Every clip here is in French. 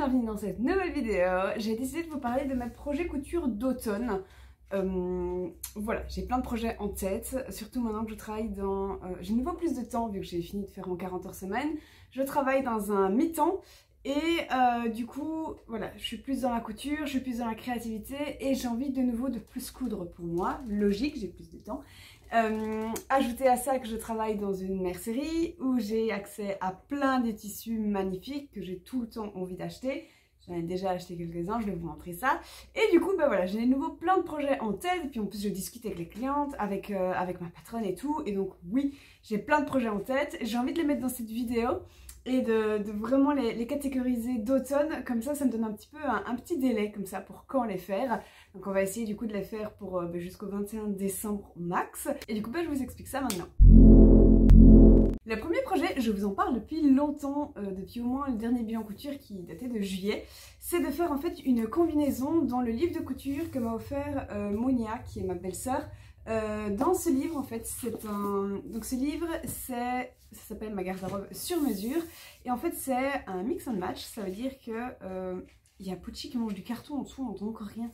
bienvenue dans cette nouvelle vidéo. J'ai décidé de vous parler de mes projets couture d'automne. Voilà, j'ai plein de projets en tête, surtout maintenant que je travaille dans... j'ai de nouveau plus de temps vu que j'ai fini de faire mon 40 heures semaine. Je travaille dans un mi-temps et du coup, voilà, je suis plus dans la couture, je suis plus dans la créativité et j'ai envie de nouveau de plus coudre pour moi. Logique, j'ai plus de temps. Ajouter à ça que je travaille dans une mercerie où j'ai accès à plein de tissus magnifiques que j'ai tout le temps envie d'acheter. J'en ai déjà acheté quelques-uns, je vais vous montrer ça. Et du coup, bah voilà, j'ai de nouveau plein de projets en tête. Et puis en plus, je discute avec les clientes, avec ma patronne et tout. Et donc oui, j'ai plein de projets en tête. J'ai envie de les mettre dans cette vidéo et de vraiment les catégoriser d'automne. Comme ça me donne un petit peu un petit délai comme ça pour quand les faire. Donc on va essayer du coup de les faire pour jusqu'au 21 décembre max. Et du coup, bah, je vous explique ça maintenant. Le premier projet, je vous en parle depuis longtemps, depuis au moins le dernier bilan couture qui datait de juillet, c'est de faire en fait une combinaison dans le livre de couture que m'a offert Monia, qui est ma belle-sœur. Dans ce livre en fait, donc ce livre ça s'appelle Ma garde-robe sur mesure et en fait c'est un mix and match, ça veut dire que il y a Pucci qui mange du carton en dessous, on n'entend encore rien.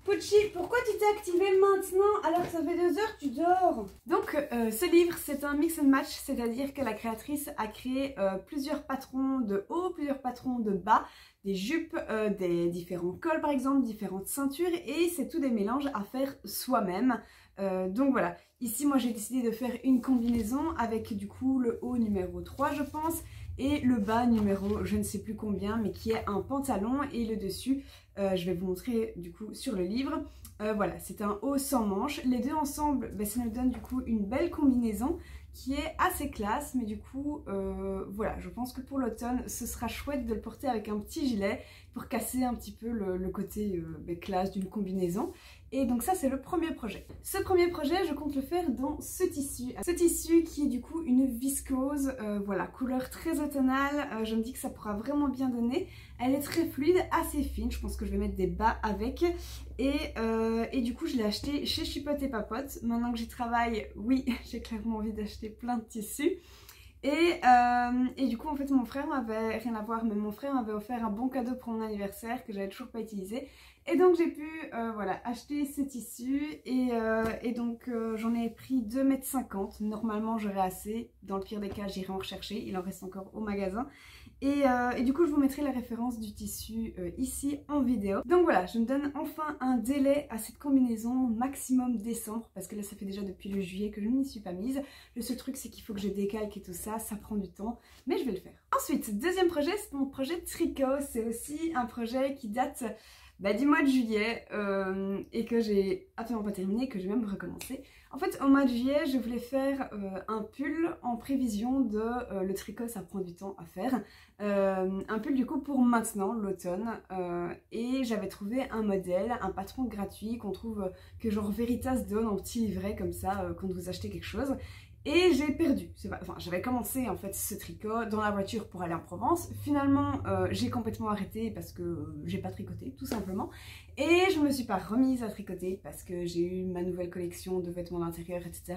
Pucci, pourquoi tu t'es activé maintenant alors que ça fait 2 heures que tu dors? Donc ce livre c'est un mix and match, c'est-à-dire que la créatrice a créé plusieurs patrons de haut, plusieurs patrons de bas, des jupes, des différents cols par exemple, différentes ceintures et c'est tout des mélanges à faire soi-même. Donc voilà, ici moi j'ai décidé de faire une combinaison avec du coup le haut numéro 3 je pense et le bas numéro je ne sais plus combien mais qui est un pantalon et le dessus je vais vous montrer du coup sur le livre. Voilà, c'est un haut sans manches. Les deux ensemble, ben, ça nous donne du coup une belle combinaison qui est assez classe. Mais du coup, voilà, je pense que pour l'automne, ce sera chouette de le porter avec un petit gilet pour casser un petit peu le côté ben, classe d'une combinaison. Et donc ça, c'est le premier projet. Ce premier projet, je compte le faire dans ce tissu. Ce tissu qui est du coup une viscose, voilà, couleur très automnale. Je me dis que ça pourra vraiment bien donner. Elle est très fluide, assez fine. Je pense que je vais mettre des bas avec. Et du coup, je l'ai acheté chez Chipote et Papote. Maintenant que j'y travaille, oui, j'ai clairement envie d'acheter plein de tissus. Et du coup, en fait, mon frère m'avait, rien à voir, mais mon frère m'avait offert un bon cadeau pour mon anniversaire que j'avais toujours pas utilisé. Et donc j'ai pu voilà, acheter ce tissu et donc j'en ai pris 2,50 m. Normalement j'aurai assez, dans le pire des cas j'irai en rechercher, il en reste encore au magasin. Et du coup je vous mettrai la référence du tissu ici en vidéo. Donc voilà, je me donne enfin un délai à cette combinaison maximum décembre parce que là ça fait déjà depuis le juillet que je ne m'y suis pas mise. Le seul truc c'est qu'il faut que je décalque et tout ça, ça prend du temps, mais je vais le faire. Ensuite, deuxième projet, c'est mon projet tricot. C'est aussi un projet qui date du mois de juillet et que j'ai absolument pas terminé, que j'ai même recommencé. En fait, au mois de juillet, je voulais faire un pull en prévision de... le tricot, ça prend du temps à faire. Un pull du coup pour maintenant, l'automne. Et j'avais trouvé un modèle, un patron gratuit qu'on trouve que genre Veritas donne en petit livret comme ça quand vous achetez quelque chose. Et j'ai perdu, enfin j'avais commencé en fait ce tricot dans la voiture pour aller en Provence. Finalement j'ai complètement arrêté parce que j'ai pas tricoté tout simplement. Et je me suis pas remise à tricoter parce que j'ai eu ma nouvelle collection de vêtements d'intérieur etc.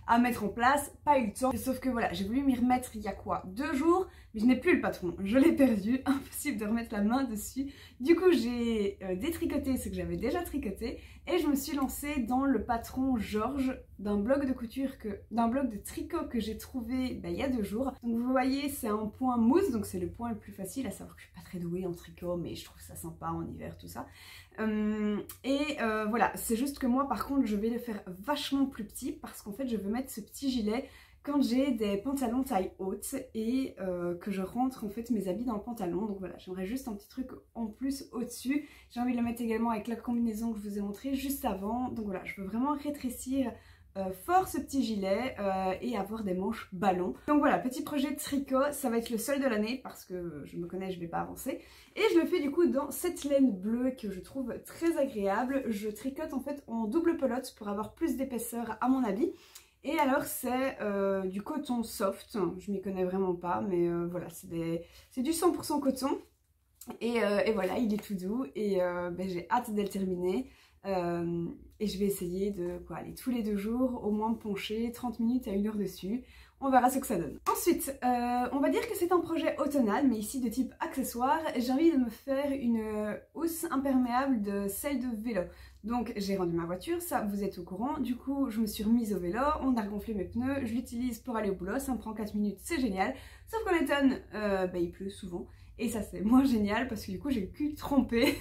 à mettre en place, pas eu le temps. Sauf que voilà, j'ai voulu m'y remettre il y a quoi, 2 jours, mais je n'ai plus le patron, je l'ai perdu, impossible de remettre la main dessus. Du coup j'ai détricoté ce que j'avais déjà tricoté et je me suis lancée dans le patron Georges d'un blog de couture, d'un blog de tricot que j'ai trouvé il y a 2 jours. Donc vous voyez c'est un point mousse, donc c'est le point le plus facile, à savoir que je suis pas très douée en tricot mais je trouve ça sympa en hiver tout ça. Voilà, c'est juste que moi par contre je vais le faire vachement plus petit parce qu'en fait je veux mettre ce petit gilet quand j'ai des pantalons taille haute et que je rentre en fait mes habits dans le pantalon. Donc voilà, j'aimerais juste un petit truc en plus au-dessus. J'ai envie de le mettre également avec la combinaison que je vous ai montré juste avant. Donc voilà, je veux vraiment rétrécir fort ce petit gilet et avoir des manches ballon. Donc voilà, petit projet de tricot, ça va être le seul de l'année parce que je me connais, je vais pas avancer. Et je le fais du coup dans cette laine bleue que je trouve très agréable. Je tricote en fait en double pelote pour avoir plus d'épaisseur à mon habit. Et alors c'est du coton soft, je m'y connais vraiment pas mais voilà, c'est du 100% coton. Et voilà, il est tout doux et j'ai hâte de le terminer. Et je vais essayer de aller tous les 2 jours, au moins me pencher 30 minutes à 1 heure dessus. On verra ce que ça donne. Ensuite, on va dire que c'est un projet automnal, mais ici de type accessoire. J'ai envie de me faire une housse imperméable de selle de vélo. Donc j'ai rendu ma voiture, ça vous êtes au courant. Du coup, je me suis remise au vélo, on a regonflé mes pneus, je l'utilise pour aller au boulot, ça me prend 4 minutes, c'est génial. Sauf qu'en automne, il pleut souvent. Et ça c'est moins génial parce que du coup j'ai le cul trempé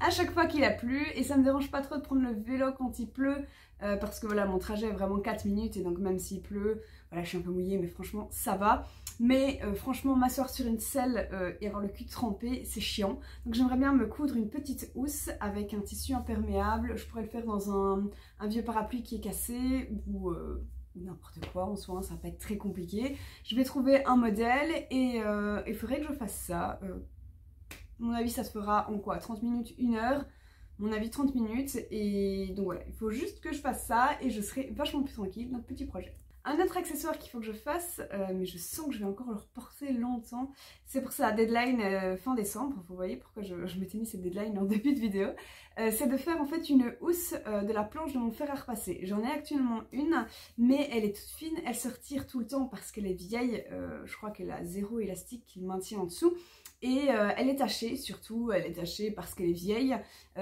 à chaque fois qu'il a plu. Et ça me dérange pas trop de prendre le vélo quand il pleut parce que voilà, mon trajet est vraiment 4 minutes et donc même s'il pleut, voilà, je suis un peu mouillée mais franchement ça va. Mais franchement m'asseoir sur une selle et avoir le cul trempé c'est chiant. Donc j'aimerais bien me coudre une petite housse avec un tissu imperméable. Je pourrais le faire dans un vieux parapluie qui est cassé ou n'importe quoi en soi, ça va pas être très compliqué. Je vais trouver un modèle et il faudrait que je fasse ça. À mon avis ça se fera en quoi, 30 minutes, 1 heure. Mon avis 30 minutes et donc voilà, il faut juste que je fasse ça et je serai vachement plus tranquille, notre petit projet. Un autre accessoire qu'il faut que je fasse, mais je sens que je vais encore le reporter longtemps, c'est pour ça, deadline fin décembre, vous voyez pourquoi je m'étais mis cette deadline en début de vidéo, c'est de faire en fait une housse de la planche de mon fer à repasser. J'en ai actuellement une, mais elle est toute fine, elle se retire tout le temps parce qu'elle est vieille, je crois qu'elle a 0 élastique qui le maintient en dessous. Et elle est tachée, surtout elle est tachée parce qu'elle est vieille.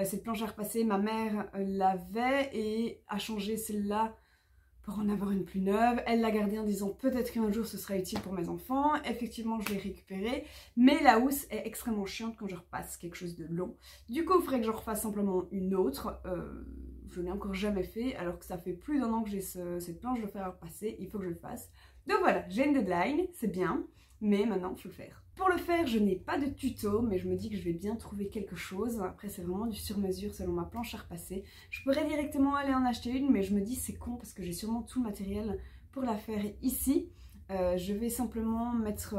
Cette planche à repasser, ma mère l'avait et a changé celle-là pour en avoir une plus neuve. Elle l'a gardée en disant peut-être qu'un jour ce sera utile pour mes enfants. Effectivement je l'ai récupérée, mais la housse est extrêmement chiante quand je repasse quelque chose de long. Du coup il faudrait que je refasse simplement une autre. Je n'ai encore jamais fait alors que ça fait plus d'1 an que j'ai cette planche de fer à repasser, il faut que je le fasse. Donc voilà, j'ai une deadline, c'est bien, mais maintenant il faut le faire. Pour le faire, je n'ai pas de tuto, mais je me dis que je vais bien trouver quelque chose. Après, c'est vraiment du sur-mesure selon ma planche à repasser. Je pourrais directement aller en acheter une, mais je me dis c'est con parce que j'ai sûrement tout le matériel pour la faire ici. Je vais simplement mettre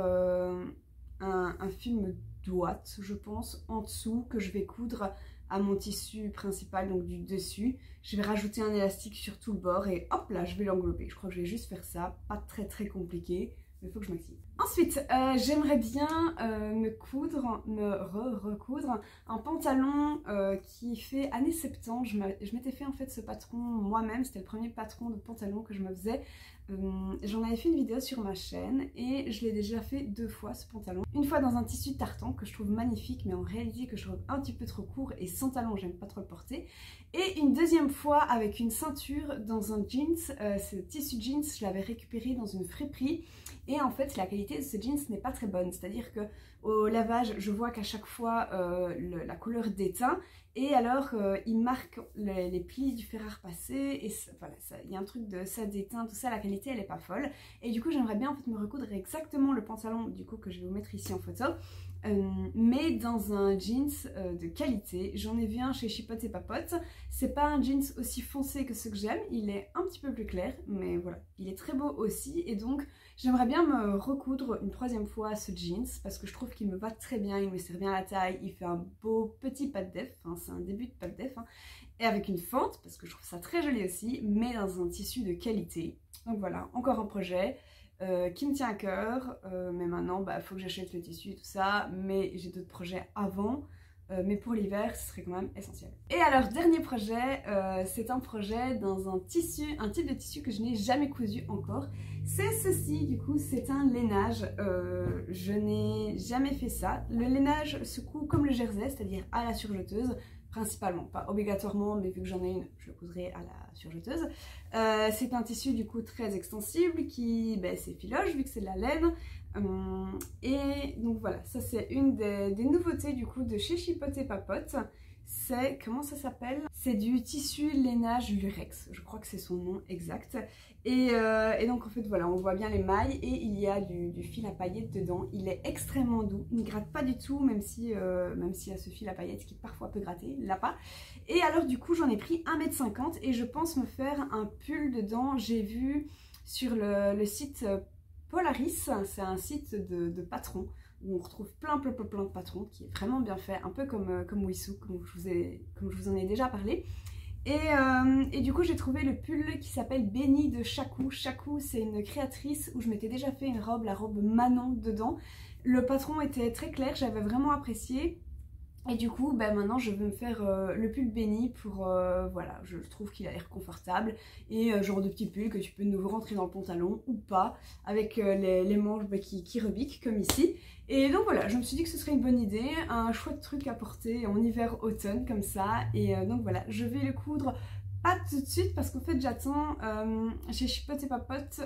un film d'ouate, je pense, en dessous que je vais coudre à mon tissu principal, donc du dessus. Je vais rajouter un élastique sur tout le bord et hop là, je vais l'englober. Je crois que je vais juste faire ça, pas très compliqué. Mais il faut que je m'active. Ensuite, j'aimerais bien me recoudre un pantalon qui fait années 70. Je m'étais fait en fait ce patron moi-même, c'était le premier patron de pantalon que je me faisais. J'en avais fait une vidéo sur ma chaîne et je l'ai déjà fait 2 fois ce pantalon. Une fois dans un tissu tartan que je trouve magnifique mais en réalité que je trouve un petit peu trop court et sans talon j'aime pas trop le porter. Et une deuxième fois avec une ceinture dans un jeans. Ce tissu jeans je l'avais récupéré dans une friperie et en fait la qualité de ce jeans n'est pas très bonne. C'est-à-dire que au lavage je vois qu'à chaque fois la couleur déteint. Et alors, il marque les plis du fer à repasser et voilà, il y a un truc de ça déteint, tout ça, la qualité elle est pas folle. Et du coup, j'aimerais bien en fait me recoudre exactement le pantalon du coup que je vais vous mettre ici en photo, mais dans un jeans de qualité. J'en ai vu un chez Chipote et Papote. C'est pas un jeans aussi foncé que ceux que j'aime, il est un petit peu plus clair, mais voilà, il est très beau aussi. Et donc, j'aimerais bien me recoudre une 3e fois ce jeans parce que je trouve qu'il me va très bien, il me sert bien à la taille, il fait un beau petit pas de def, hein, c'est un début de pas de def, hein, et avec une fente parce que je trouve ça très joli aussi, mais dans un tissu de qualité. Donc voilà, encore un projet qui me tient à cœur, mais maintenant il faut que j'achète le tissu et tout ça, mais j'ai d'autres projets avant. Mais pour l'hiver, ce serait quand même essentiel. Et alors, dernier projet, c'est un projet dans un tissu, un type de tissu que je n'ai jamais cousu encore. C'est ceci, du coup, c'est un lainage. Je n'ai jamais fait ça. Le lainage se coud comme le jersey, c'est-à-dire à la surjeteuse, principalement, pas obligatoirement, mais vu que j'en ai une, je le coudrai à la surjeteuse. C'est un tissu, du coup, très extensible, qui, c'est filoche, vu que c'est de la laine. Et donc voilà, ça c'est une des nouveautés du coup de chez Chipote et Papote. C'est, comment ça s'appelle? C'est du tissu lainage lurex, je crois que c'est son nom exact. Et donc en fait voilà, on voit bien les mailles et il y a du fil à paillettes dedans. Il est extrêmement doux, il ne gratte pas du tout, même s'il y a ce fil à paillettes qui parfois peut gratter, là pas. Et alors du coup j'en ai pris 1,50 m et je pense me faire un pull dedans. J'ai vu sur le site Polaris, c'est un site de patrons où on retrouve plein de patrons qui est vraiment bien fait, un peu comme Wissou, comme je vous en ai déjà parlé. Et du coup j'ai trouvé le pull qui s'appelle Béni de Chakou. Chakou c'est une créatrice où je m'étais déjà fait une robe, la robe Manon dedans. Le patron était très clair, j'avais vraiment apprécié. Et du coup, bah, maintenant je veux me faire le pull Benny pour, voilà, je trouve qu'il a l'air confortable. Et genre de petit pull que tu peux de nouveau rentrer dans le pantalon ou pas, avec les manches bah, qui rebiquent comme ici. Et donc voilà, je me suis dit que ce serait une bonne idée, un chouette truc à porter en hiver-automne comme ça. Et donc voilà, je vais le coudre pas tout de suite parce qu'en fait j'attends, chez Chipote et Papote,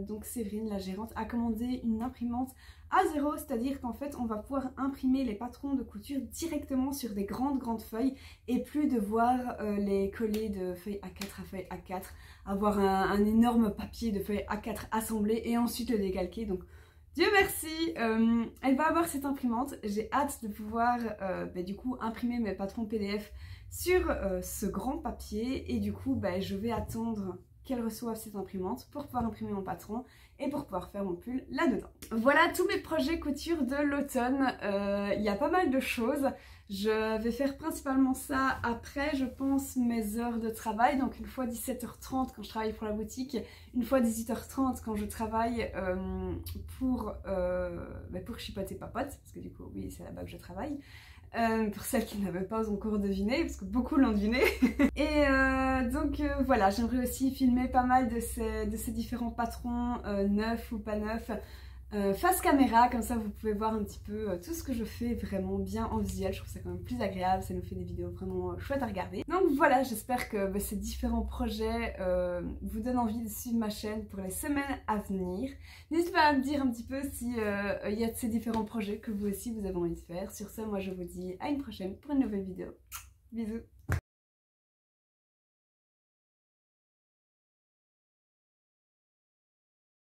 donc Séverine, la gérante, a commandé une imprimante A0, c'est-à-dire qu'en fait on va pouvoir imprimer les patrons de couture directement sur des grandes feuilles et plus devoir les coller de feuille A4 à feuille A4, avoir un énorme papier de feuille A4 assemblé et ensuite le décalquer. Donc Dieu merci, elle va avoir cette imprimante. J'ai hâte de pouvoir bah, du coup imprimer mes patrons PDF sur ce grand papier et du coup bah, je vais attendre qu'elle reçoive cette imprimante pour pouvoir imprimer mon patron et pour pouvoir faire mon pull là-dedans. Voilà tous mes projets couture de l'automne. Il y a pas mal de choses. Je vais faire principalement ça après, je pense, mes heures de travail. Donc une fois 17h30 quand je travaille pour la boutique, une fois 18h30 quand je travaille pour Chipote et Papote, parce que du coup, oui, c'est là-bas que je travaille. Pour celles qui n'avaient pas encore deviné, parce que beaucoup l'ont deviné. Et donc voilà, j'aimerais aussi filmer pas mal de ces différents patrons, neufs ou pas neufs, face caméra, comme ça vous pouvez voir un petit peu tout ce que je fais vraiment bien en visuel. Je trouve ça quand même plus agréable, ça nous fait des vidéos vraiment chouettes à regarder. Donc voilà, j'espère que bah, ces différents projets vous donnent envie de suivre ma chaîne pour les semaines à venir. N'hésitez pas à me dire un petit peu si il y a de ces différents projets que vous aussi vous avez envie de faire. Sur ce, moi je vous dis à une prochaine pour une nouvelle vidéo. Bisous!